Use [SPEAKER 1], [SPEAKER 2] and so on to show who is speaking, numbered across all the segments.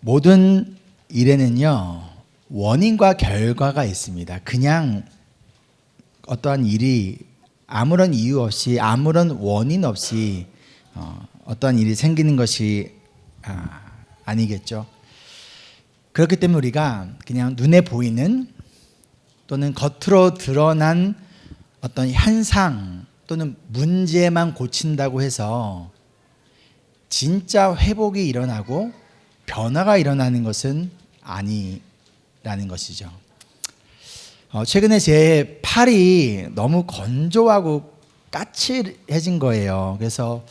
[SPEAKER 1] 모든 일에는요, 원인과 결과가 있습니다. 그냥 어떠한 일이 아무런 이유 없이, 아무런 원인 없이 어떠한 일이 생기는 것이 아니겠죠. 그렇기 때문에 우리가 그냥 눈에 보이는 또는 겉으로 드러난 어떤 현상 또는 문제만 고친다고 해서 진짜 회복이 일어나고 변화가 일어나는 것은 아니라는 것이죠. 최근에 제 팔이 너무 건조하고 까칠해진 거예요. 그래서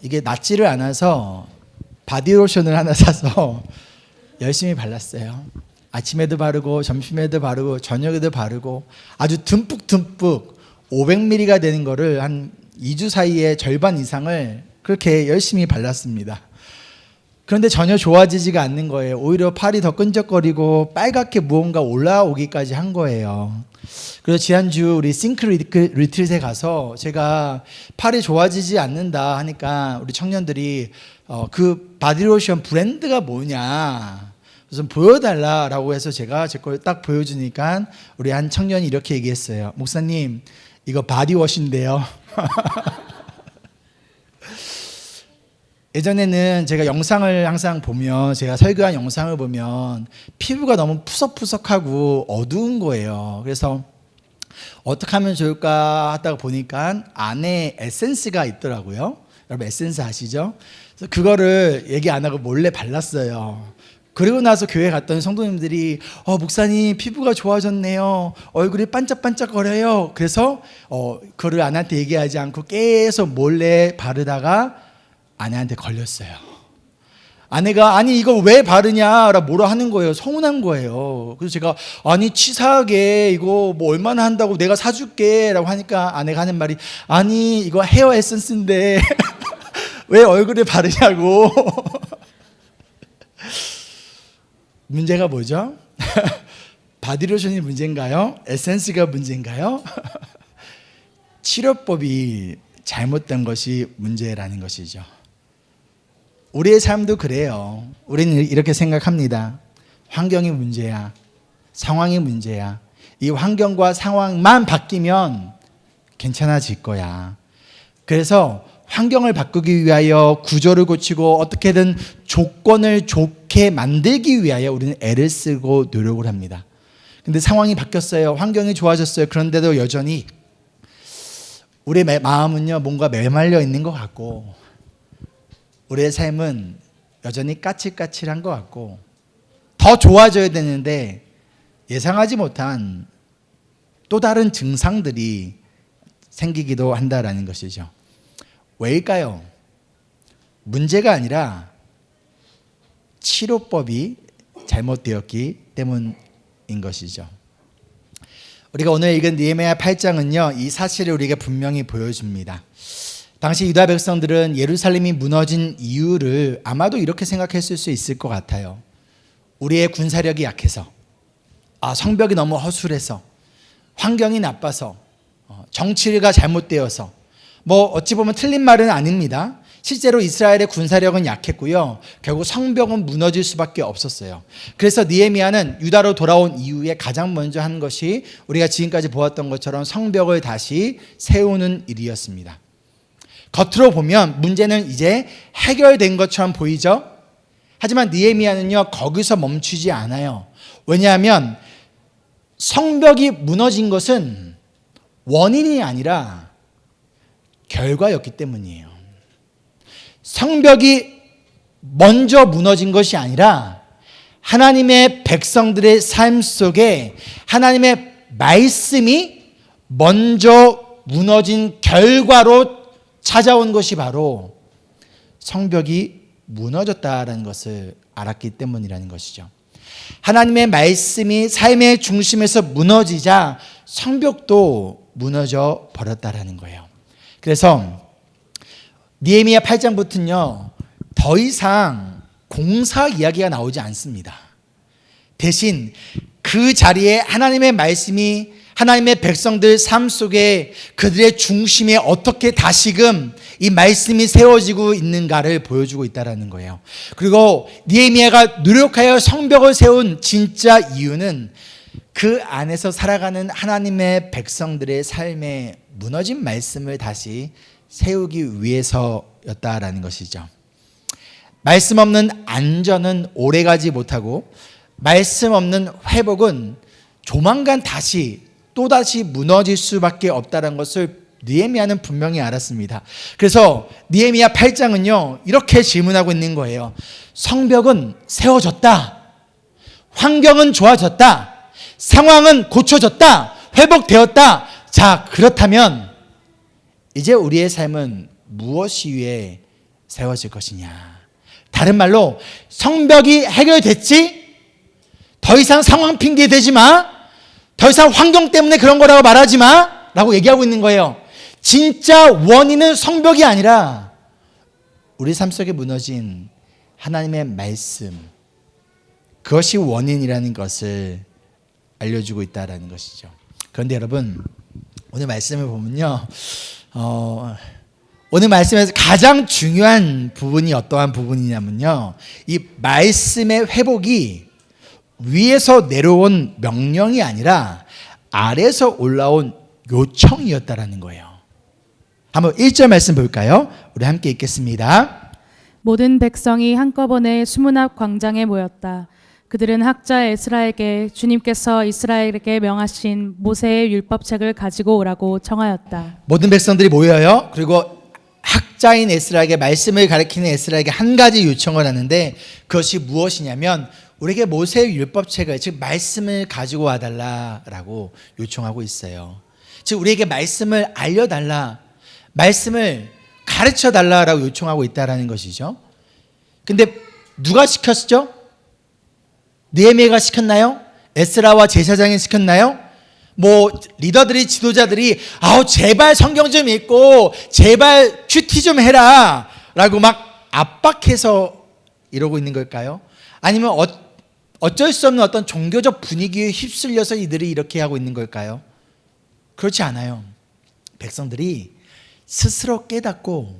[SPEAKER 1] 이게 낫지를 않아서 바디로션을 하나 사서 열심히 발랐어요. 아침에도 바르고 점심에도 바르고 저녁에도 바르고 아주 듬뿍 500ml가 되는 거를 한 2주 사이에 절반 이상을 그렇게 열심히 발랐습니다. 그런데 전혀 좋아지지가 않는 거예요. 오히려 팔이 더 끈적거리고 빨갛게 무언가 올라오기까지 한 거예요. 그래서 지난주 우리 싱크 리트릿에 가서 제가 팔이 좋아지지 않는다 하니까 우리 청년들이 그 바디로션 브랜드가 뭐냐 좀 보여달라라고 해서 제가 제 걸 딱 보여주니까 우리 한 청년이 이렇게 얘기했어요. 목사님, 이거 바디워시인데요. 예전에는 제가 영상을 항상 보면, 제가 설교한 영상을 보면 피부가 너무 푸석푸석하고 어두운 거예요. 그래서 어떻게 하면 좋을까 하다가 보니까 안에 에센스가 있더라고요. 여러분 에센스 아시죠? 그래서 그거를 얘기 안 하고 몰래 발랐어요. 그리고 나서 교회 갔더니 성도님들이 목사님 피부가 좋아졌네요. 얼굴이 반짝반짝거려요. 그래서 그거를 아내한테 얘기하지 않고 계속 몰래 바르다가 아내한테 걸렸어요. 아내가 아니 이거 왜 바르냐라 뭐라 하는 거예요. 서운한 거예요. 그래서 제가 아니 치사하게 이거 뭐 얼마나 한다고 내가 사줄게 라고 하니까 아내가 하는 말이 아니 이거 헤어 에센스인데 왜 얼굴에 바르냐고. 문제가 뭐죠? 바디로션이 문제인가요? 에센스가 문제인가요? 치료법이 잘못된 것이 문제라는 것이죠. 우리의 삶도 그래요. 우리는 이렇게 생각합니다. 환경이 문제야. 상황이 문제야. 이 환경과 상황만 바뀌면 괜찮아질 거야. 그래서 환경을 바꾸기 위하여 구조를 고치고 어떻게든 조건을 좋게 만들기 위하여 우리는 애를 쓰고 노력을 합니다. 근데 상황이 바뀌었어요. 환경이 좋아졌어요. 그런데도 여전히 우리의 마음은요, 뭔가 메말려 있는 것 같고 우리의 삶은 여전히 까칠까칠한 것 같고 더 좋아져야 되는데 예상하지 못한 또 다른 증상들이 생기기도 한다라는 것이죠. 왜일까요? 문제가 아니라 치료법이 잘못되었기 때문인 것이죠. 우리가 오늘 읽은 느헤미야 8장은요, 이 사실을 우리에게 분명히 보여줍니다. 당시 유다 백성들은 예루살렘이 무너진 이유를 아마도 이렇게 생각했을 수 있을 것 같아요. 우리의 군사력이 약해서, 성벽이 너무 허술해서, 환경이 나빠서, 정치가 잘못되어서, 어찌 보면 틀린 말은 아닙니다. 실제로 이스라엘의 군사력은 약했고요. 결국 성벽은 무너질 수밖에 없었어요. 그래서 느헤미야는 유다로 돌아온 이후에 가장 먼저 한 것이 우리가 지금까지 보았던 것처럼 성벽을 다시 세우는 일이었습니다. 겉으로 보면 문제는 이제 해결된 것처럼 보이죠. 하지만 느헤미야는요, 거기서 멈추지 않아요. 왜냐하면 성벽이 무너진 것은 원인이 아니라 결과였기 때문이에요. 성벽이 먼저 무너진 것이 아니라 하나님의 백성들의 삶 속에 하나님의 말씀이 먼저 무너진 결과로 찾아온 것이 바로 성벽이 무너졌다라는 것을 알았기 때문이라는 것이죠. 하나님의 말씀이 삶의 중심에서 무너지자 성벽도 무너져 버렸다라는 거예요. 그래서 느헤미야 8장부터는요, 더 이상 공사 이야기가 나오지 않습니다. 대신 그 자리에 하나님의 말씀이 하나님의 백성들 삶 속에 그들의 중심에 어떻게 다시금 이 말씀이 세워지고 있는가를 보여주고 있다는 거예요. 그리고 느헤미야가 노력하여 성벽을 세운 진짜 이유는 그 안에서 살아가는 하나님의 백성들의 삶에 무너진 말씀을 다시 세우기 위해서였다라는 것이죠. 말씀 없는 안전은 오래가지 못하고 말씀 없는 회복은 조만간 또다시 무너질 수밖에 없다는 것을 느헤미야는 분명히 알았습니다. 그래서 느헤미야 8장은요 이렇게 질문하고 있는 거예요. 성벽은 세워졌다. 환경은 좋아졌다. 상황은 고쳐졌다. 회복되었다. 자, 그렇다면 이제 우리의 삶은 무엇이 위에 세워질 것이냐. 다른 말로 성벽이 해결됐지? 더 이상 상황 핑계 대지 마. 더 이상 환경 때문에 그런 거라고 말하지 마 라고 얘기하고 있는 거예요. 진짜 원인은 성벽이 아니라 우리 삶 속에 무너진 하나님의 말씀, 그것이 원인이라는 것을 알려주고 있다는 것이죠. 그런데 여러분, 오늘 말씀을 보면요, 오늘 말씀에서 가장 중요한 부분이 어떠한 부분이냐면요, 이 말씀의 회복이 위에서 내려온 명령이 아니라 아래에서 올라온 요청이었다라는 거예요. 한번 1절 말씀 볼까요? 우리 함께 읽겠습니다.
[SPEAKER 2] 모든 백성이 한꺼번에 수문 앞 광장에 모였다. 그들은 학자 에스라에게 주님께서 이스라엘에게 명하신 모세의 율법책을 가지고 오라고 청하였다.
[SPEAKER 1] 모든 백성들이 모여요. 그리고 학자인 에스라에게, 말씀을 가르치는 에스라에게 한 가지 요청을 하는데 그것이 무엇이냐면 우리에게 모세의 율법책을, 즉 말씀을 가지고 와달라라고 요청하고 있어요. 즉 우리에게 말씀을 알려달라, 말씀을 가르쳐달라라고 요청하고 있다는 것이죠. 근데 누가 시켰죠? 느헤미야가 시켰나요? 에스라와 제사장이 시켰나요? 리더들이, 지도자들이 제발 성경 좀 읽고 제발 큐티 좀 해라 라고 막 압박해서 이러고 있는 걸까요? 아니면 어쩔 수 없는 어떤 종교적 분위기에 휩쓸려서 이들이 이렇게 하고 있는 걸까요? 그렇지 않아요. 백성들이 스스로 깨닫고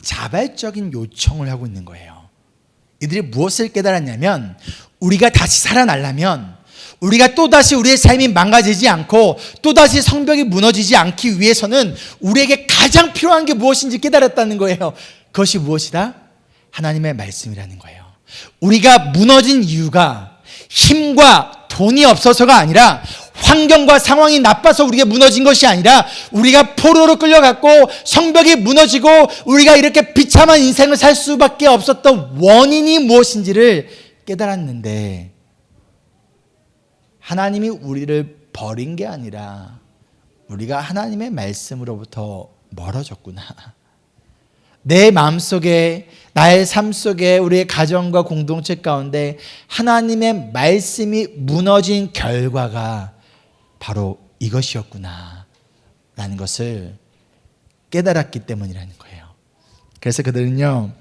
[SPEAKER 1] 자발적인 요청을 하고 있는 거예요. 이들이 무엇을 깨달았냐면 우리가 다시 살아나려면, 우리가 또다시 우리의 삶이 망가지지 않고 또다시 성벽이 무너지지 않기 위해서는 우리에게 가장 필요한 게 무엇인지 깨달았다는 거예요. 그것이 무엇이다? 하나님의 말씀이라는 거예요. 우리가 무너진 이유가 힘과 돈이 없어서가 아니라, 환경과 상황이 나빠서 우리가 무너진 것이 아니라, 우리가 포로로 끌려갔고 성벽이 무너지고 우리가 이렇게 비참한 인생을 살 수밖에 없었던 원인이 무엇인지를 깨달았는데, 하나님이 우리를 버린 게 아니라 우리가 하나님의 말씀으로부터 멀어졌구나. 내 마음속에, 나의 삶 속에, 우리의 가정과 공동체 가운데 하나님의 말씀이 무너진 결과가 바로 이것이었구나 라는 것을 깨달았기 때문이라는 거예요. 그래서 그들은요,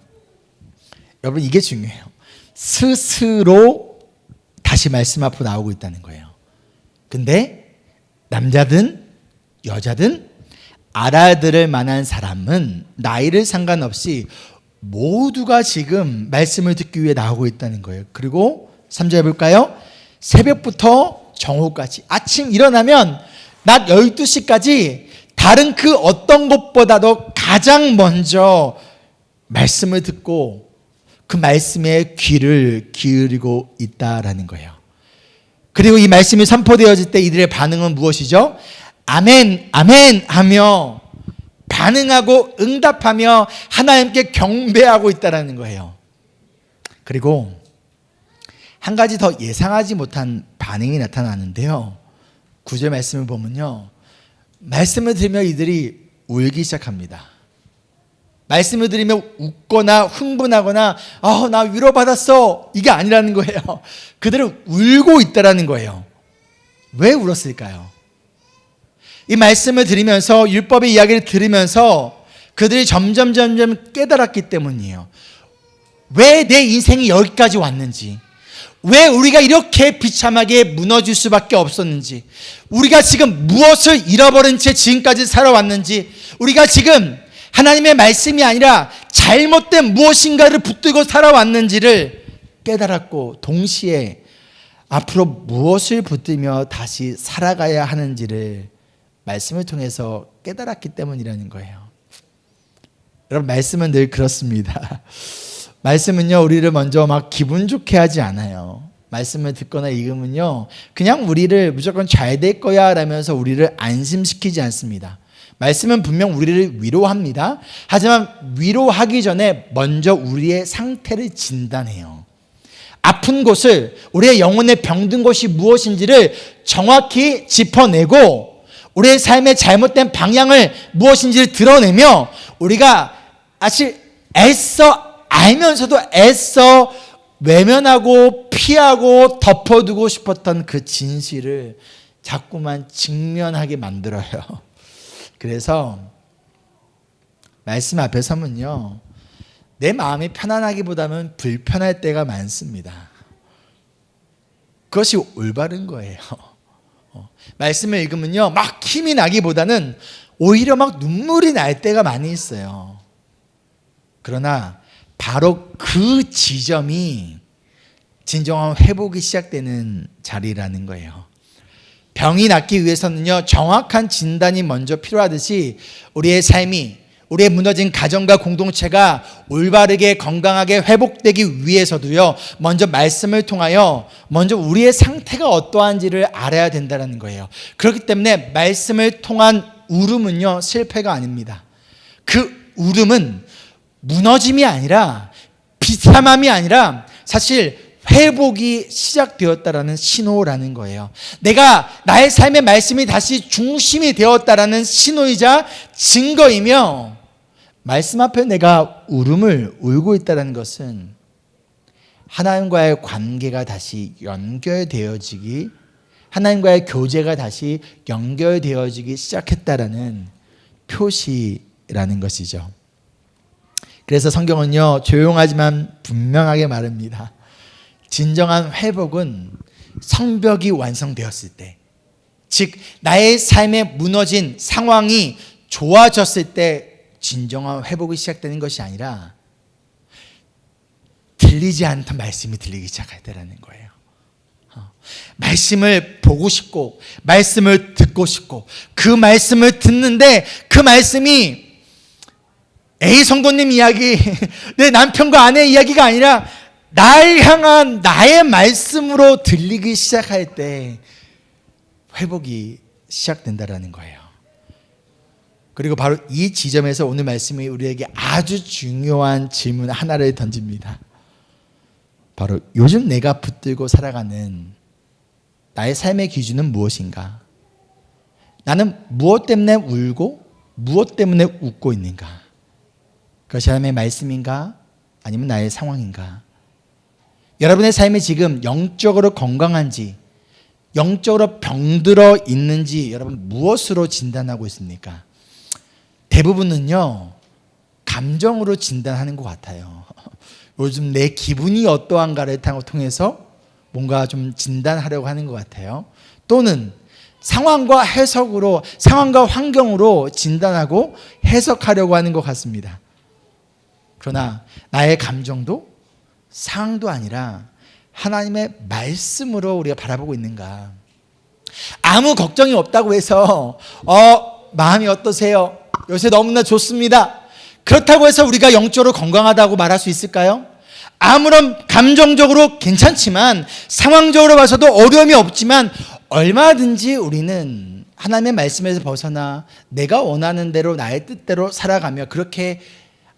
[SPEAKER 1] 여러분 이게 중요해요. 스스로 다시 말씀 앞으로 나오고 있다는 거예요. 근데 남자든 여자든 알아들을 만한 사람은 나이를 상관없이 모두가 지금 말씀을 듣기 위해 나오고 있다는 거예요. 그리고 3절 볼까요? 새벽부터 정오까지, 아침 일어나면 낮 12시까지 다른 그 어떤 것보다도 가장 먼저 말씀을 듣고 그 말씀에 귀를 기울이고 있다라는 거예요. 그리고 이 말씀이 선포되어질 때 이들의 반응은 무엇이죠? 아멘, 아멘 하며 반응하고 응답하며 하나님께 경배하고 있다라는 거예요. 그리고 한 가지 더 예상하지 못한 반응이 나타나는데요. 9절 말씀을 보면요, 말씀을 들으며 이들이 울기 시작합니다. 말씀을 들으며 웃거나 흥분하거나 나 위로받았어, 이게 아니라는 거예요. 그들은 울고 있다라는 거예요. 왜 울었을까요? 이 말씀을 들으면서, 율법의 이야기를 들으면서 그들이 점점 깨달았기 때문이에요. 왜 내 인생이 여기까지 왔는지, 왜 우리가 이렇게 비참하게 무너질 수밖에 없었는지, 우리가 지금 무엇을 잃어버린 채 지금까지 살아왔는지, 우리가 지금 하나님의 말씀이 아니라 잘못된 무엇인가를 붙들고 살아왔는지를 깨달았고, 동시에 앞으로 무엇을 붙들며 다시 살아가야 하는지를 말씀을 통해서 깨달았기 때문이라는 거예요. 여러분, 말씀은 늘 그렇습니다. 말씀은요, 우리를 먼저 막 기분 좋게 하지 않아요. 말씀을 듣거나 읽으면요, 그냥 우리를 무조건 잘 될 거야 라면서 우리를 안심시키지 않습니다. 말씀은 분명 우리를 위로합니다. 하지만 위로하기 전에 먼저 우리의 상태를 진단해요. 아픈 곳을, 우리의 영혼에 병든 곳이 무엇인지를 정확히 짚어내고, 우리의 삶의 잘못된 방향을 무엇인지를 드러내며, 우리가 사실 애써 알면서도 애써 외면하고 피하고 덮어두고 싶었던 그 진실을 자꾸만 직면하게 만들어요. 그래서 말씀 앞에 서면요, 내 마음이 편안하기보다는 불편할 때가 많습니다. 그것이 올바른 거예요. 말씀을 읽으면요, 막 힘이 나기보다는 오히려 막 눈물이 날 때가 많이 있어요. 그러나 바로 그 지점이 진정한 회복이 시작되는 자리라는 거예요. 병이 낫기 위해서는요, 정확한 진단이 먼저 필요하듯이 우리의 삶이, 우리의 무너진 가정과 공동체가 올바르게 건강하게 회복되기 위해서도요, 먼저 말씀을 통하여 먼저 우리의 상태가 어떠한지를 알아야 된다는 거예요. 그렇기 때문에 말씀을 통한 울음은요, 실패가 아닙니다. 그 울음은 무너짐이 아니라, 비참함이 아니라 사실 회복이 시작되었다라는 신호라는 거예요. 내가 나의 삶의 말씀이 다시 중심이 되었다라는 신호이자 증거이며, 말씀 앞에 내가 울음을 울고 있다는 것은 하나님과의 관계가 다시 연결되어지기, 하나님과의 교제가 다시 연결되어지기 시작했다라는 표시라는 것이죠. 그래서 성경은요, 조용하지만 분명하게 말합니다. 진정한 회복은 성벽이 완성되었을 때, 즉 나의 삶에 무너진 상황이 좋아졌을 때 진정한 회복이 시작되는 것이 아니라, 들리지 않던 말씀이 들리기 시작할 때라는 거예요. 말씀을 보고 싶고 말씀을 듣고 싶고, 그 말씀을 듣는데 그 말씀이 A 성도님 이야기, 내 남편과 아내 이야기가 아니라 날 향한 나의 말씀으로 들리기 시작할 때 회복이 시작된다라는 거예요. 그리고 바로 이 지점에서 오늘 말씀이 우리에게 아주 중요한 질문 하나를 던집니다. 바로 요즘 내가 붙들고 살아가는 나의 삶의 기준은 무엇인가? 나는 무엇 때문에 울고 무엇 때문에 웃고 있는가? 그것이 하나님의 말씀인가? 아니면 나의 상황인가? 여러분의 삶이 지금 영적으로 건강한지, 영적으로 병들어 있는지 여러분 무엇으로 진단하고 있습니까? 대부분은요, 감정으로 진단하는 것 같아요. 요즘 내 기분이 어떠한가를 통해서 뭔가 좀 진단하려고 하는 것 같아요. 또는 상황과 해석으로, 상황과 환경으로 진단하고 해석하려고 하는 것 같습니다. 그러나 나의 감정도 상황도 아니라 하나님의 말씀으로 우리가 바라보고 있는가? 아무 걱정이 없다고 해서 마음이 어떠세요? 요새 너무나 좋습니다. 그렇다고 해서 우리가 영적으로 건강하다고 말할 수 있을까요? 아무런 감정적으로 괜찮지만, 상황적으로 봐서도 어려움이 없지만, 얼마든지 우리는 하나님의 말씀에서 벗어나 내가 원하는 대로 나의 뜻대로 살아가며, 그렇게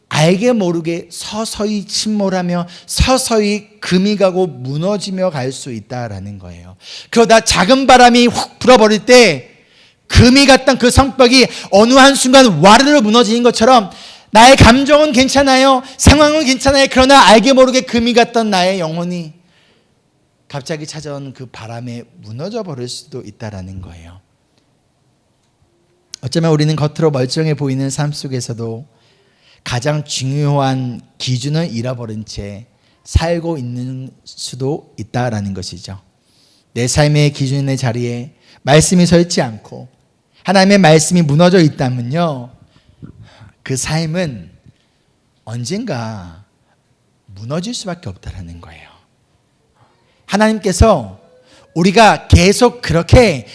[SPEAKER 1] 알게 모르게 서서히 침몰하며 서서히 금이 가고 무너지며 갈 수 있다라는 거예요. 그러다 작은 바람이 훅 불어버릴 때 금이 갔던 그 성벽이 어느 한순간 와르르 무너지는 것처럼, 나의 감정은 괜찮아요, 상황은 괜찮아요. 그러나 알게 모르게 금이 갔던 나의 영혼이 갑자기 찾아온 그 바람에 무너져 버릴 수도 있다라는 거예요. 어쩌면 우리는 겉으로 멀쩡해 보이는 삶 속에서도 가장 중요한 기준을 잃어버린 채, 나의 삶의 기준을 잃어버린 채 살고 있는 수도 있다라는 것이죠. 내 삶의 기준의 자리에 말씀이 서 있지 않고 하나님의 말씀이 무너져 있다면요, 그 삶은 언젠가 무너질 수밖에 없다라는 거예요. 하나님께서 우리가 계속 그렇게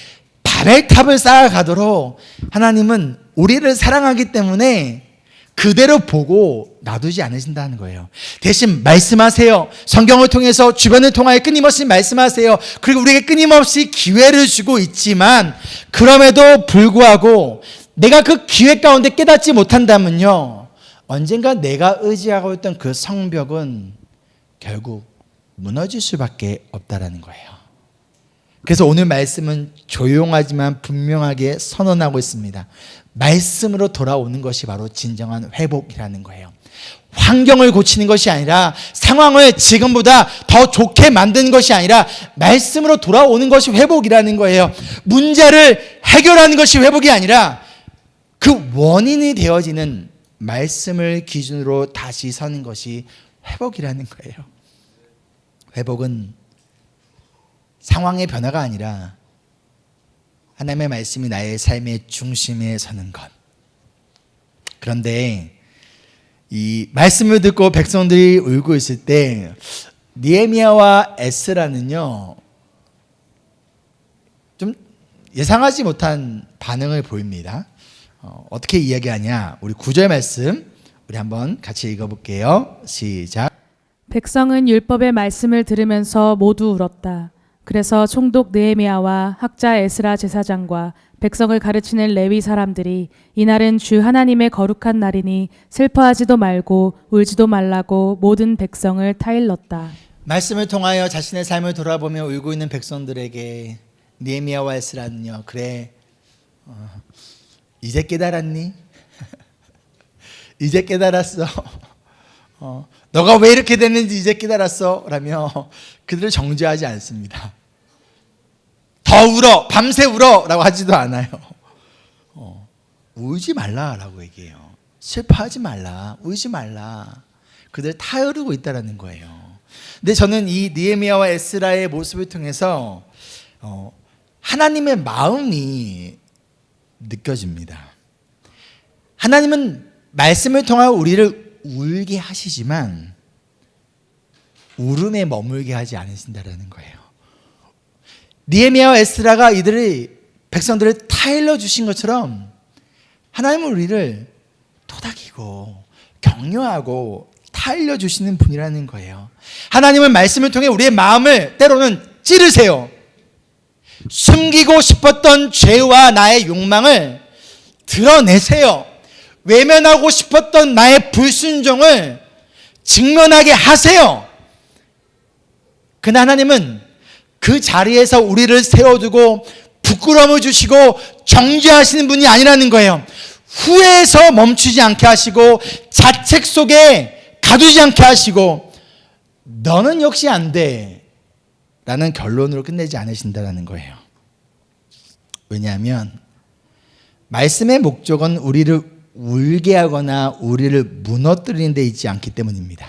[SPEAKER 1] 바벨탑을 쌓아가도록 하나님은 우리를 사랑하기 때문에 그대로 보고 놔두지 않으신다는 거예요. 대신 말씀하세요. 성경을 통해서 주변을 통하여 끊임없이 말씀하세요. 그리고 우리에게 끊임없이 기회를 주고 있지만 그럼에도 불구하고 내가 그 기회 가운데 깨닫지 못한다면요, 언젠가 내가 의지하고 있던 그 성벽은 결국 무너질 수밖에 없다라는 거예요. 그래서 오늘 말씀은 조용하지만 분명하게 선언하고 있습니다. 말씀으로 돌아오는 것이 바로 진정한 회복이라는 거예요. 환경을 고치는 것이 아니라, 상황을 지금보다 더 좋게 만드는 것이 아니라 말씀으로 돌아오는 것이 회복이라는 거예요. 문제를 해결하는 것이 회복이 아니라 그 원인이 되어지는 말씀을 기준으로 다시 서는 것이 회복이라는 거예요. 회복은 상황의 변화가 아니라 하나님의 말씀이 나의 삶의 중심에 서는 것. 그런데 이 말씀을 듣고 백성들이 울고 있을 때 느헤미야와 에스라는요, 좀 예상하지 못한 반응을 보입니다. 어떻게 이야기하냐? 우리 9절 말씀 우리 한번 같이 읽어볼게요. 시작.
[SPEAKER 2] 백성은 율법의 말씀을 들으면서 모두 울었다. 그래서 총독 느헤미야와 학자 에스라 제사장과 백성을 가르치는 레위 사람들이 이날은 주 하나님의 거룩한 날이니 슬퍼하지도 말고 울지도 말라고 모든 백성을 타일렀다.
[SPEAKER 1] 말씀을 통하여 자신의 삶을 돌아보며 울고 있는 백성들에게 느헤미야와 에스라는요, 그래, 이제 깨달았니? 이제 깨달았어. 너가 왜 이렇게 됐는지 이제 깨달았어? 라며 그들을 정죄하지 않습니다. 더 울어, 밤새 울어 라고 하지도 않아요. 울지 말라라고 얘기해요. 슬퍼하지 말라, 울지 말라. 그들 타이르고 있다는 거예요. 근데 저는 이 느헤미야와 에스라의 모습을 통해서 하나님의 마음이 느껴집니다. 하나님은 말씀을 통하여 우리를 울게 하시지만 울음에 머물게 하지 않으신다는 거예요. 느헤미야와 에스라가 이들의 백성들을 타일러 주신 것처럼 하나님은 우리를 토닥이고 격려하고 타일러 주시는 분이라는 거예요. 하나님은 말씀을 통해 우리의 마음을 때로는 찌르세요. 숨기고 싶었던 죄와 나의 욕망을 드러내세요. 외면하고 싶었던 나의 불순종을 직면하게 하세요. 그러나 하나님은 그 자리에서 우리를 세워두고 부끄러움을 주시고 정죄하시는 분이 아니라는 거예요. 후회해서 멈추지 않게 하시고 자책 속에 가두지 않게 하시고 너는 역시 안 돼 라는 결론으로 끝내지 않으신다는 거예요. 왜냐하면 말씀의 목적은 우리를 울게 하거나 우리를 무너뜨리는 데 있지 않기 때문입니다.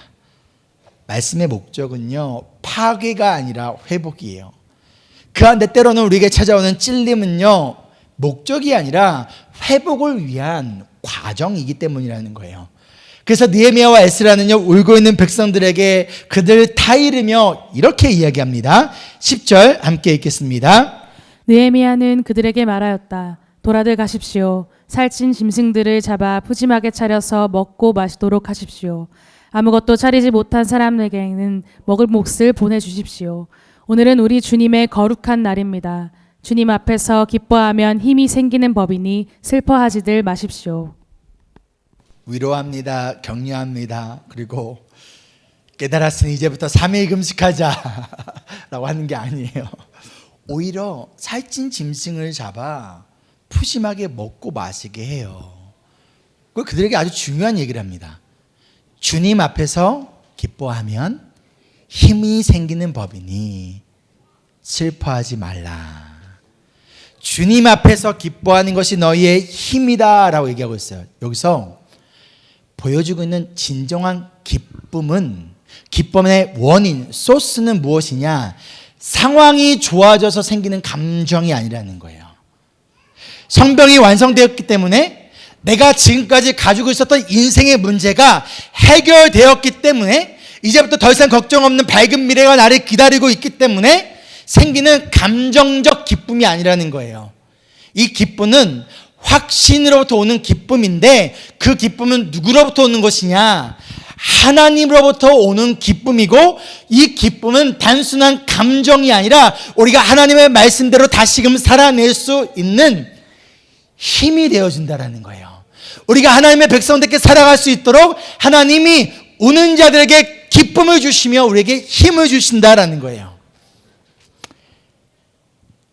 [SPEAKER 1] 말씀의 목적은요, 파괴가 아니라 회복이에요. 그런데 때로는 우리에게 찾아오는 찔림은요, 목적이 아니라 회복을 위한 과정이기 때문이라는 거예요. 그래서 느헤미야와 에스라는요, 울고 있는 백성들에게 그들 타이르며 이렇게 이야기합니다. 10절 함께 읽겠습니다.
[SPEAKER 2] 느헤미야는 그들에게 말하였다. 돌아들 가십시오. 살찐 짐승들을 잡아 푸짐하게 차려서 먹고 마시도록 하십시오. 아무것도 차리지 못한 사람에게는 먹을 몫을 보내주십시오. 오늘은 우리 주님의 거룩한 날입니다. 주님 앞에서 기뻐하면 힘이 생기는 법이니 슬퍼하지들 마십시오.
[SPEAKER 1] 위로합니다. 격려합니다. 그리고 깨달았으니 이제부터 3일 금식하자 라고 하는 게 아니에요. 오히려 살찐 짐승을 잡아 푸짐하게 먹고 마시게 해요. 그들에게 아주 중요한 얘기를 합니다. 주님 앞에서 기뻐하면 힘이 생기는 법이니 슬퍼하지 말라. 주님 앞에서 기뻐하는 것이 너희의 힘이다 라고 얘기하고 있어요. 여기서 보여주고 있는 진정한 기쁨은 기쁨의 원인, 소스는 무엇이냐? 상황이 좋아져서 생기는 감정이 아니라는 거예요. 성경이 완성되었기 때문에 내가 지금까지 가지고 있었던 인생의 문제가 해결되었기 때문에 이제부터 더 이상 걱정 없는 밝은 미래가 나를 기다리고 있기 때문에 생기는 감정적 기쁨이 아니라는 거예요. 이 기쁨은 확신으로부터 오는 기쁨인데 그 기쁨은 누구로부터 오는 것이냐? 하나님으로부터 오는 기쁨이고 이 기쁨은 단순한 감정이 아니라 우리가 하나님의 말씀대로 다시금 살아낼 수 있는 힘이 되어준다라는 거예요. 우리가 하나님의 백성답게 살아갈 수 있도록 하나님이 우는 자들에게 기쁨을 주시며 우리에게 힘을 주신다라는 거예요.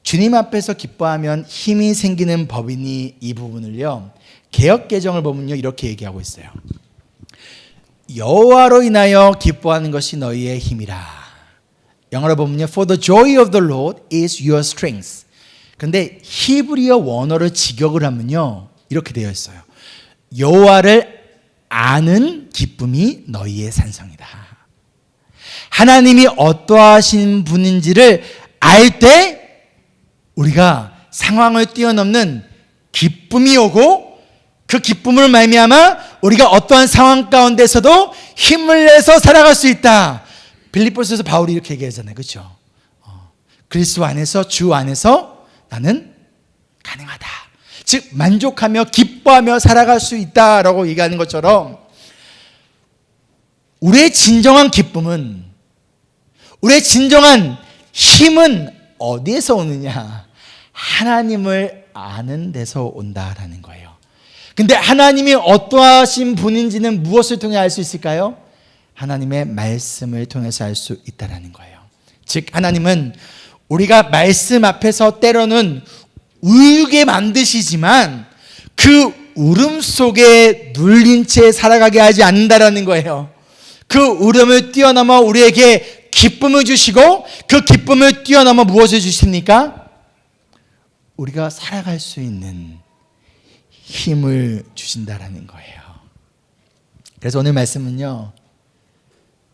[SPEAKER 1] 주님 앞에서 기뻐하면 힘이 생기는 법이니 이 부분을요, 개역개정을 보면요 이렇게 얘기하고 있어요. 여호와로 인하여 기뻐하는 것이 너희의 힘이라. 영어로 보면요, For the joy of the Lord is your strength. 근데 히브리어 원어를 직역을 하면요 이렇게 되어 있어요. 여호와를 아는 기쁨이 너희의 산성이다. 하나님이 어떠하신 분인지를 알 때 우리가 상황을 뛰어넘는 기쁨이 오고 그 기쁨을 말미암아 우리가 어떠한 상황 가운데서도 힘을 내서 살아갈 수 있다. 빌립보서에서 바울이 이렇게 얘기하잖아요. 그렇죠? 그리스도 안에서, 주 안에서 나는 가능하다. 즉 만족하며 기뻐하며 살아갈 수 있다라고 얘기하는 것처럼 우리의 진정한 기쁨은, 우리의 진정한 힘은 어디에서 오느냐? 하나님을 아는 데서 온다라는 거예요. 근데 하나님이 어떠하신 분인지는 무엇을 통해 알 수 있을까요? 하나님의 말씀을 통해서 알 수 있다라는 거예요. 즉 하나님은 우리가 말씀 앞에서 때로는 울게 만드시지만 그 울음 속에 눌린 채 살아가게 하지 않는다라는 거예요. 그 울음을 뛰어넘어 우리에게 기쁨을 주시고 그 기쁨을 뛰어넘어 무엇을 주십니까? 우리가 살아갈 수 있는 힘을 주신다라는 거예요. 그래서 오늘 말씀은요,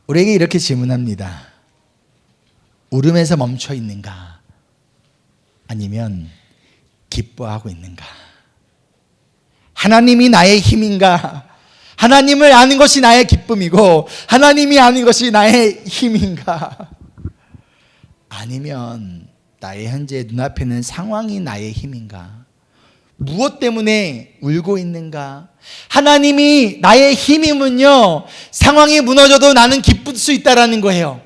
[SPEAKER 1] 우리에게 이렇게 질문합니다. 울음에서 멈춰 있는가? 아니면 기뻐하고 있는가? 하나님이 나의 힘인가? 하나님을 아는 것이 나의 기쁨이고 하나님이 아는 것이 나의 힘인가? 아니면 나의 현재 눈앞에 있는 상황이 나의 힘인가? 무엇 때문에 울고 있는가? 하나님이 나의 힘이면요, 상황이 무너져도 나는 기쁠 수 있다라는 거예요.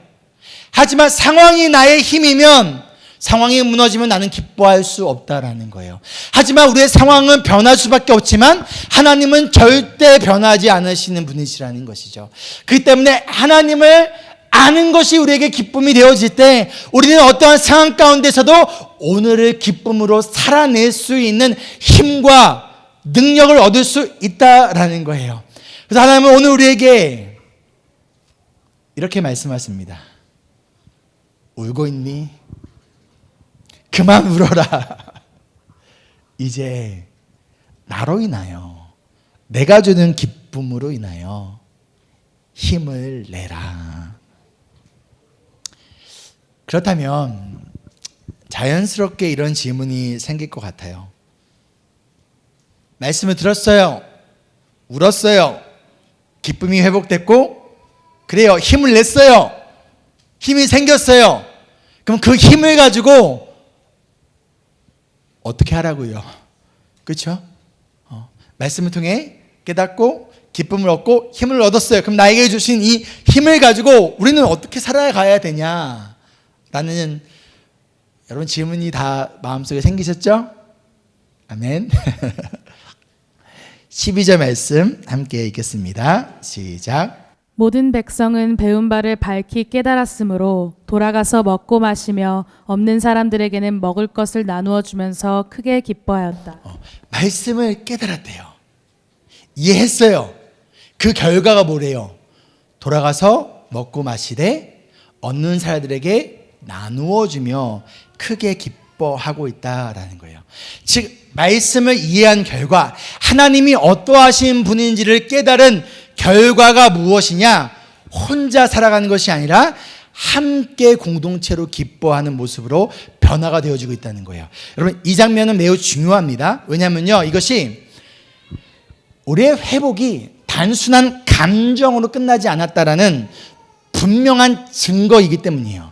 [SPEAKER 1] 하지만 상황이 나의 힘이면 상황이 무너지면 나는 기뻐할 수 없다라는 거예요. 하지만 우리의 상황은 변할 수밖에 없지만 하나님은 절대 변하지 않으시는 분이시라는 것이죠. 그렇기 때문에 하나님을 아는 것이 우리에게 기쁨이 되어질 때 우리는 어떠한 상황 가운데서도 오늘을 기쁨으로 살아낼 수 있는 힘과 능력을 얻을 수 있다라는 거예요. 그래서 하나님은 오늘 우리에게 이렇게 말씀하십니다. 울고 있니? 그만 울어라. 이제 나로 인하여, 내가 주는 기쁨으로 인하여 힘을 내라. 그렇다면 자연스럽게 이런 질문이 생길 것 같아요. 말씀을 들었어요. 울었어요. 기쁨이 회복됐고, 그래요. 힘을 냈어요. 힘이 생겼어요. 그럼 그 힘을 가지고 어떻게 하라고요? 그렇죠? 말씀을 통해 깨닫고 기쁨을 얻고 힘을 얻었어요. 그럼 나에게 주신 이 힘을 가지고 우리는 어떻게 살아가야 되냐? 라는 여러분 질문이 다 마음속에 생기셨죠? 아멘. 12절 말씀 함께 읽겠습니다. 시작.
[SPEAKER 2] 모든 백성은 배운 바를 밝히 깨달았으므로 돌아가서 먹고 마시며 없는 사람들에게는 먹을 것을 나누어 주면서 크게 기뻐하였다.
[SPEAKER 1] 말씀을 깨달았대요. 이해했어요. 그 결과가 뭐래요? 돌아가서 먹고 마시되 얻는 사람들에게 나누어 주며 크게 기뻐하고 있다라는 거예요. 즉 말씀을 이해한 결과, 하나님이 어떠하신 분인지를 깨달은 결과가 무엇이냐? 혼자 살아가는 것이 아니라 함께 공동체로 기뻐하는 모습으로 변화가 되어지고 있다는 거예요. 여러분, 이 장면은 매우 중요합니다. 왜냐하면요, 이것이 우리의 회복이 단순한 감정으로 끝나지 않았다라는 분명한 증거이기 때문이에요.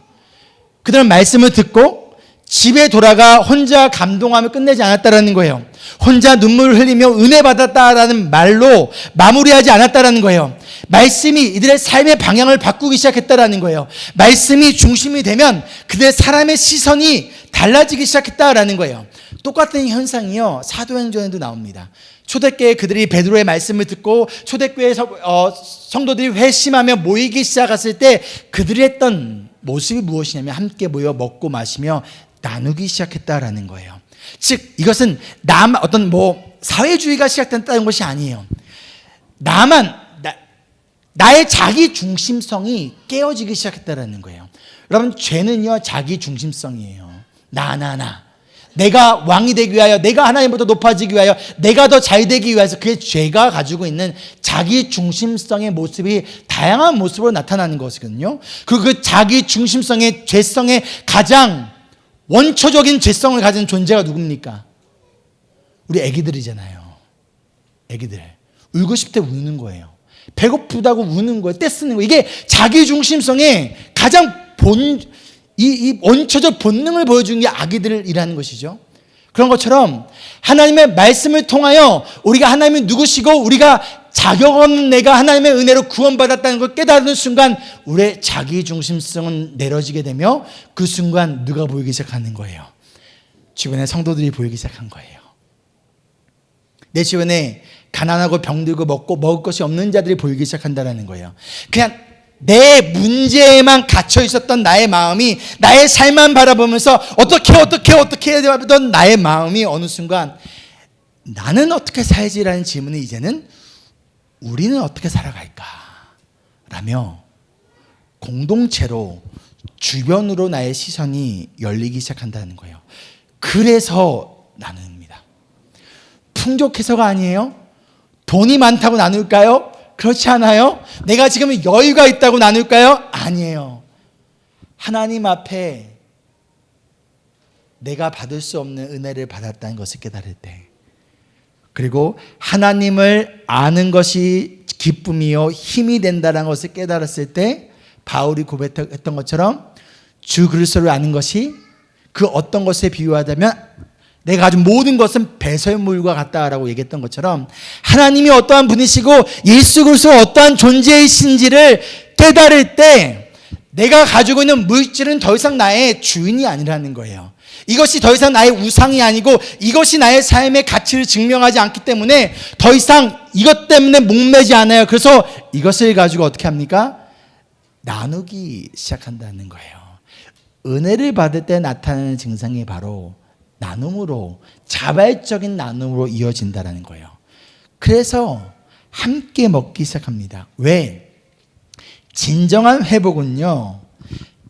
[SPEAKER 1] 그들은 말씀을 듣고 집에 돌아가 혼자 감동하며 끝내지 않았다라는 거예요. 혼자 눈물을 흘리며 은혜 받았다라는 말로 마무리하지 않았다라는 거예요. 말씀이 이들의 삶의 방향을 바꾸기 시작했다라는 거예요. 말씀이 중심이 되면 그들의 사람의 시선이 달라지기 시작했다라는 거예요. 똑같은 현상이요, 사도행전에도 나옵니다. 초대교회 그들이 베드로의 말씀을 듣고 초대교회 성도들이 회심하며 모이기 시작했을 때 그들이 했던 모습이 무엇이냐면 함께 모여 먹고 마시며 나누기 시작했다라는 거예요. 즉 이것은 어떤 사회주의가 시작됐다는 것이 아니에요. 나의 자기 중심성이 깨어지기 시작했다라는 거예요. 여러분, 죄는요 자기 중심성이에요. 내가 왕이 되기 위하여, 내가 하나님보다 높아지기 위하여, 내가 더 잘 되기 위해서, 그게 죄가 가지고 있는 자기 중심성의 모습이 다양한 모습으로 나타나는 것이거든요. 그리고 그 자기 중심성의 죄성의 가장 원초적인 죄성을 가진 존재가 누굽니까? 우리 애기들이잖아요. 애기들 울고 싶을 때 우는 거예요. 배고프다고 우는 거예요. 떼쓰는 거예요. 이게 자기 중심성의 가장 이 원초적 본능을 보여주는 게 아기들이라는 것이죠. 그런 것처럼 하나님의 말씀을 통하여 우리가 하나님이 누구시고 우리가 자격 없는 내가 하나님의 은혜로 구원받았다는 걸 깨달은 순간 우리의 자기 중심성은 내려지게 되며 그 순간 누가 보이기 시작하는 거예요? 주변에 성도들이 보이기 시작한 거예요. 내 주변에 가난하고 병들고 먹을 것이 없는 자들이 보이기 시작한다는 거예요. 그냥 내 문제에만 갇혀 있었던 나의 마음이, 나의 삶만 바라보면서 어떻게 하던 나의 마음이 어느 순간 나는 어떻게 살지라는 질문이 이제는 우리는 어떻게 살아갈까? 라며 공동체로 주변으로 나의 시선이 열리기 시작한다는 거예요. 그래서 나눕니다. 풍족해서가 아니에요. 돈이 많다고 나눌까요? 그렇지 않아요? 내가 지금 여유가 있다고 나눌까요? 아니에요. 하나님 앞에 내가 받을 수 없는 은혜를 받았다는 것을 깨달을 때, 그리고 하나님을 아는 것이 기쁨이요 힘이 된다는 것을 깨달았을 때, 바울이 고백했던 것처럼 주 그리스도를 아는 것이 그 어떤 것에 비유하자면 내가 가진 모든 것은 배설물과 같다라고 얘기했던 것처럼 하나님이 어떠한 분이시고 예수 그리스도 어떠한 존재이신지를 깨달을 때 내가 가지고 있는 물질은 더 이상 나의 주인이 아니라는 거예요. 이것이 더 이상 나의 우상이 아니고 이것이 나의 삶의 가치를 증명하지 않기 때문에 더 이상 이것 때문에 목매지 않아요. 그래서 이것을 가지고 어떻게 합니까? 나누기 시작한다는 거예요. 은혜를 받을 때 나타나는 증상이 바로 나눔으로, 자발적인 나눔으로 이어진다는 거예요. 그래서 함께 먹기 시작합니다. 왜? 진정한 회복은요,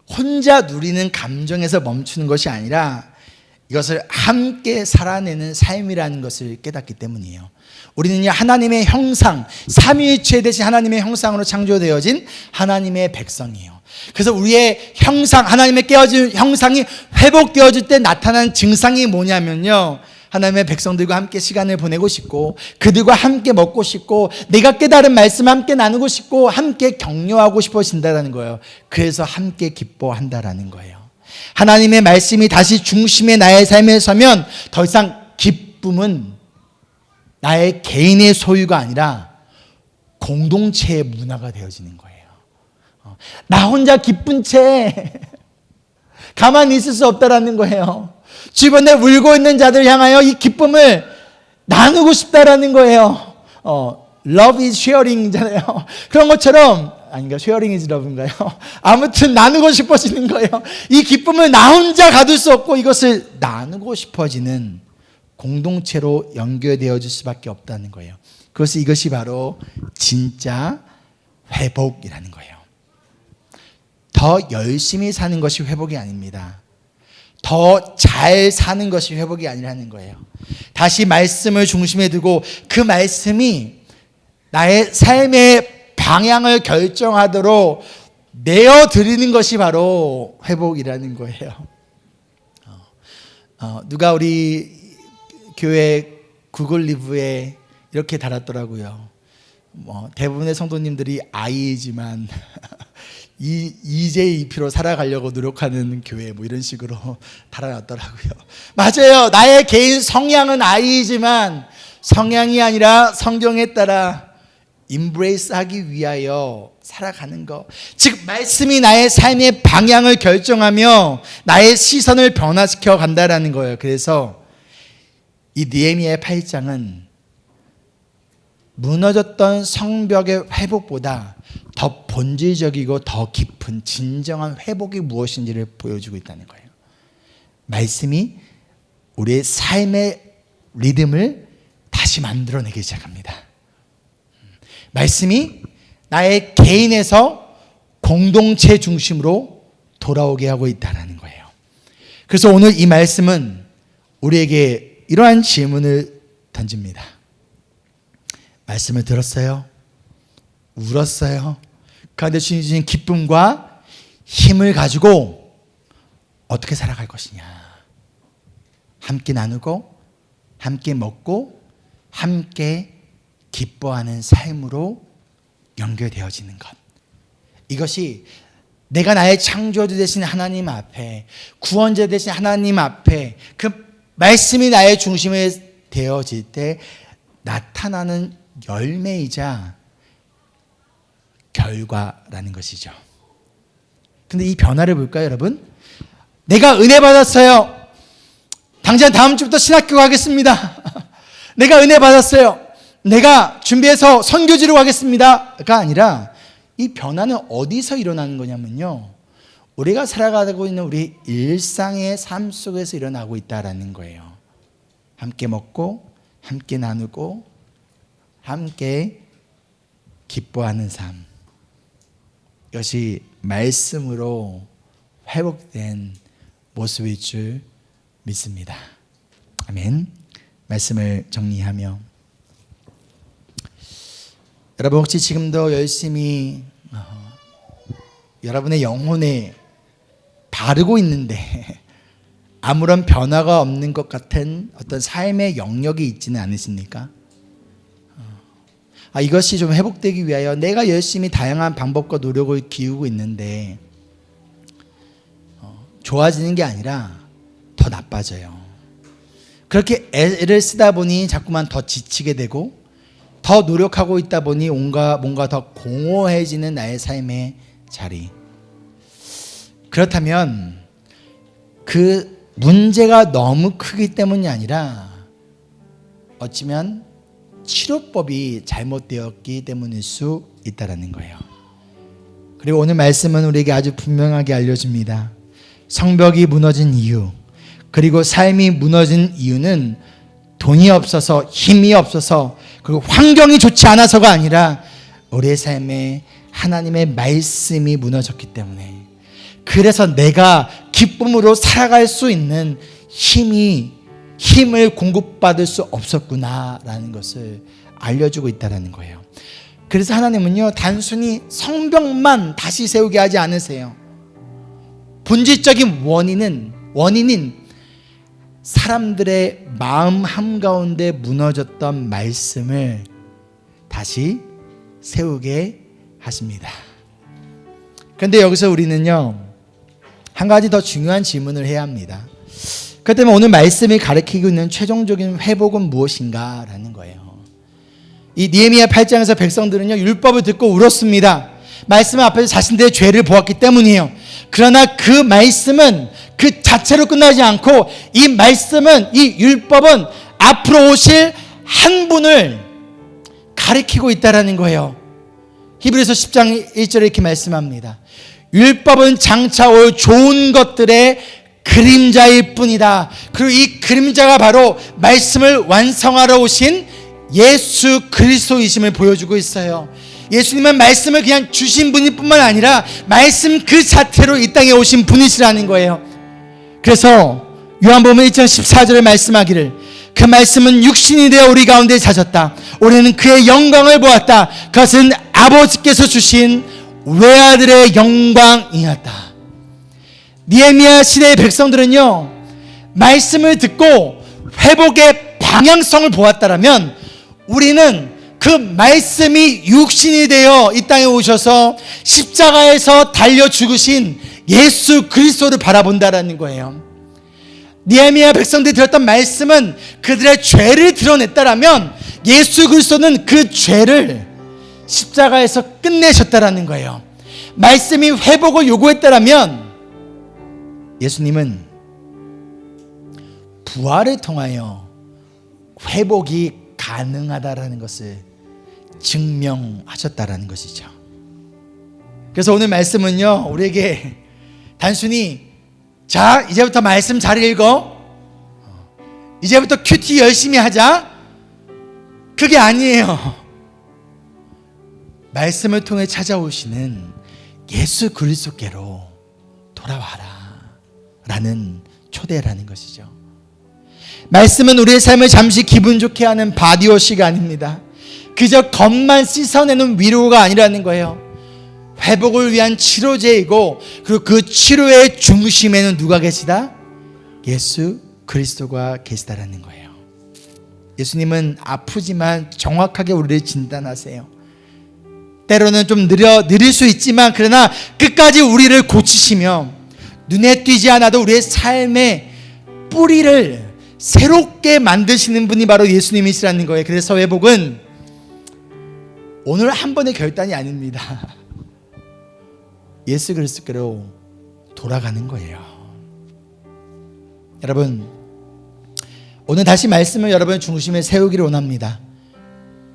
[SPEAKER 1] 혼자 누리는 감정에서 멈추는 것이 아니라 이것을 함께 살아내는 삶이라는 것을 깨닫기 때문이에요. 우리는요, 하나님의 형상, 삼위일체 대신 하나님의 형상으로 창조되어진 하나님의 백성이에요. 그래서 우리의 형상, 하나님의 깨어진 형상이 회복되어질 때 나타나는 증상이 뭐냐면요, 하나님의 백성들과 함께 시간을 보내고 싶고 그들과 함께 먹고 싶고 내가 깨달은 말씀 함께 나누고 싶고 함께 격려하고 싶어진다는 거예요. 그래서 함께 기뻐한다라는 거예요. 하나님의 말씀이 다시 중심의 나의 삶에 서면 더 이상 기쁨은 나의 개인의 소유가 아니라 공동체의 문화가 되어지는 거예요. 나 혼자 기쁜 채 가만히 있을 수 없다라는 거예요. 주변에 울고 있는 자들 향하여 이 기쁨을 나누고 싶다라는 거예요. Love is sharing이잖아요. 그런 것처럼, 아닌가, sharing is love인가요? 아무튼 나누고 싶어지는 거예요. 이 기쁨을 나 혼자 가둘 수 없고 이것을 나누고 싶어지는 공동체로 연결되어질 수밖에 없다는 거예요. 이것이 바로 진짜 회복이라는 거예요. 더 열심히 사는 것이 회복이 아닙니다. 더 잘 사는 것이 회복이 아니라는 거예요. 다시 말씀을 중심에 두고 그 말씀이 나의 삶의 방향을 결정하도록 내어드리는 것이 바로 회복이라는 거예요. 누가 우리 교회 구글 리뷰에 이렇게 달았더라고요. 대부분의 성도님들이 I이지만 EJEP로 살아가려고 노력하는 교회 이런 식으로 달아놨더라고요. 맞아요. 나의 개인 성향은 I이지만 성향이 아니라 성경에 따라 임브레이스하기 위하여 살아가는 것. 즉 말씀이 나의 삶의 방향을 결정하며 나의 시선을 변화시켜 간다라는 거예요. 그래서 이 느헤미야 8장은 무너졌던 성벽의 회복보다 더 본질적이고 더 깊은 진정한 회복이 무엇인지를 보여주고 있다는 거예요. 말씀이 우리의 삶의 리듬을 다시 만들어내기 시작합니다. 말씀이 나의 개인에서 공동체 중심으로 돌아오게 하고 있다는 거예요. 그래서 오늘 이 말씀은 우리에게 이러한 질문을 던집니다. 말씀을 들었어요? 울었어요? 그런데 주님 주신 기쁨과 힘을 가지고 어떻게 살아갈 것이냐? 함께 나누고 함께 먹고 함께 기뻐하는 삶으로 연결되어지는 것. 이것이 내가 나의 창조주 되신 하나님 앞에, 구원자 되신 하나님 앞에 그 말씀이 나의 중심에 되어질 때 나타나는 열매이자 결과라는 것이죠. 근데 이 변화를 볼까요, 여러분? 내가 은혜 받았어요. 당장 다음 주부터 신학교 가겠습니다. 내가 은혜 받았어요. 내가 준비해서 선교지로 가겠습니다가 아니라 이 변화는 어디서 일어나는 거냐면요, 우리가 살아가고 있는 우리 일상의 삶 속에서 일어나고 있다라는 거예요. 함께 먹고 함께 나누고 함께 기뻐하는 삶. 이것이 말씀으로 회복된 모습일 줄 믿습니다. 아멘. 말씀을 정리하며, 여러분 혹시 지금도 열심히 여러분의 영혼에 바르고 있는데 아무런 변화가 없는 것 같은 어떤 삶의 영역이 있지는 않으십니까? 이것이 좀 회복되기 위하여 내가 열심히 다양한 방법과 노력을 기울이고 있는데 좋아지는 게 아니라 더 나빠져요. 그렇게 애를 쓰다 보니 자꾸만 더 지치게 되고 더 노력하고 있다 보니 뭔가 더 공허해지는 나의 삶의 자리. 그렇다면 그 문제가 너무 크기 때문이 아니라 어쩌면 치료법이 잘못되었기 때문일 수 있다는 거예요. 그리고 오늘 말씀은 우리에게 아주 분명하게 알려줍니다. 성벽이 무너진 이유, 그리고 삶이 무너진 이유는 돈이 없어서, 힘이 없어서, 그리고 환경이 좋지 않아서가 아니라 우리의 삶에 하나님의 말씀이 무너졌기 때문에, 그래서 내가 기쁨으로 살아갈 수 있는 힘을 공급받을 수 없었구나라는 것을 알려주고 있다는 거예요. 그래서 하나님은요, 단순히 성벽만 다시 세우게 하지 않으세요. 본질적인 원인인 사람들의 마음 한가운데 무너졌던 말씀을 다시 세우게 하십니다. 그런데 여기서 우리는요, 한 가지 더 중요한 질문을 해야 합니다. 그렇기 때문에 오늘 말씀이 가르치고 있는 최종적인 회복은 무엇인가라는 거예요. 이 느헤미야 8장에서 백성들은요, 율법을 듣고 울었습니다. 말씀 앞에서 자신들의 죄를 보았기 때문이에요. 그러나 그 말씀은 그 자체로 끝나지 않고, 이 말씀은, 이 율법은 앞으로 오실 한 분을 가리키고 있다라는 거예요. 히브리서 10장 1절에 이렇게 말씀합니다. 율법은 장차 올 좋은 것들의 그림자일 뿐이다. 그리고 이 그림자가 바로 말씀을 완성하러 오신 예수 그리스도이심을 보여주고 있어요. 예수님은 말씀을 그냥 주신 분일 뿐만 아니라 말씀 그 자체로 이 땅에 오신 분이시라는 거예요. 그래서 요한복음 1장 14절에 말씀하기를, 그 그 말씀은 육신이 되어 우리 가운데 사셨다. 우리는 그의 영광을 보았다. 그것은 아버지께서 주신 외아들의 영광이었다. 느헤미야 시대의 백성들은요, 말씀을 듣고 회복의 방향성을 보았다라면 우리는 그 말씀이 육신이 되어 이 땅에 오셔서 십자가에서 달려 죽으신 예수 그리스도를 바라본다라는 거예요. 느헤미야 백성들이 들었던 말씀은 그들의 죄를 드러냈다라면 예수 그리스도는 그 죄를 십자가에서 끝내셨다라는 거예요. 말씀이 회복을 요구했다라면 예수님은 부활을 통하여 회복이 가능하다라는 것을 증명하셨다라는 것이죠. 그래서 오늘 말씀은요, 우리에게 단순히 자, 이제부터 말씀 잘 읽어, 이제부터 큐티 열심히 하자, 그게 아니에요. 말씀을 통해 찾아오시는 예수 그리스도께로 돌아와라 라는 초대라는 것이죠. 말씀은 우리의 삶을 잠시 기분 좋게 하는 바디워시가 아닙니다. 그저 겉만 씻어내는 위로가 아니라는 거예요. 회복을 위한 치료제이고, 그리고 그 치료의 중심에는 누가 계시다? 예수 그리스도가 계시다라는 거예요. 예수님은 아프지만 정확하게 우리를 진단하세요. 때로는 좀 느릴 수 있지만 그러나 끝까지 우리를 고치시며 눈에 띄지 않아도 우리의 삶의 뿌리를 새롭게 만드시는 분이 바로 예수님이시라는 거예요. 그래서 회복은 오늘 한 번의 결단이 아닙니다. 예수 그리스도께로 돌아가는 거예요. 여러분, 오늘 다시 말씀을 여러분의 중심에 세우기를 원합니다.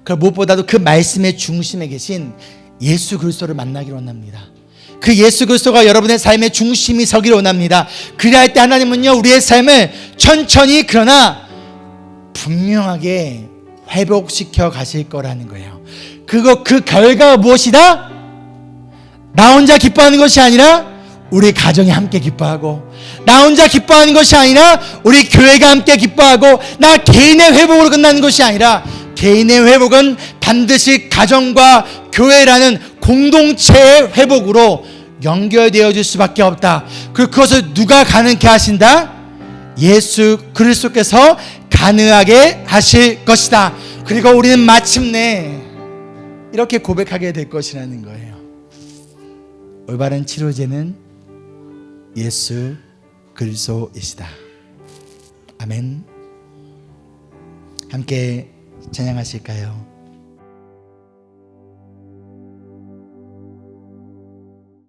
[SPEAKER 1] 그 무엇보다도 그 말씀의 중심에 계신 예수 그리스도를 만나기를 원합니다. 그 예수 그리스도가 여러분의 삶의 중심이 서기를 원합니다. 그리할 때 하나님은요, 우리의 삶을 천천히 그러나 분명하게 회복시켜 가실 거라는 거예요. 그 결과가 무엇이다? 나 혼자 기뻐하는 것이 아니라 우리 가정이 함께 기뻐하고, 나 혼자 기뻐하는 것이 아니라 우리 교회가 함께 기뻐하고, 나 개인의 회복으로 끝나는 것이 아니라 개인의 회복은 반드시 가정과 교회라는 공동체의 회복으로 연결되어질 수밖에 없다. 그것을 누가 가능케 하신다? 예수 그리스도께서 가능하게 하실 것이다. 그리고 우리는 마침내 이렇게 고백하게 될 것이라는 거예요. 올바른 치료제는 예수 그리스도이시다. 아멘. 함께 찬양하실까요?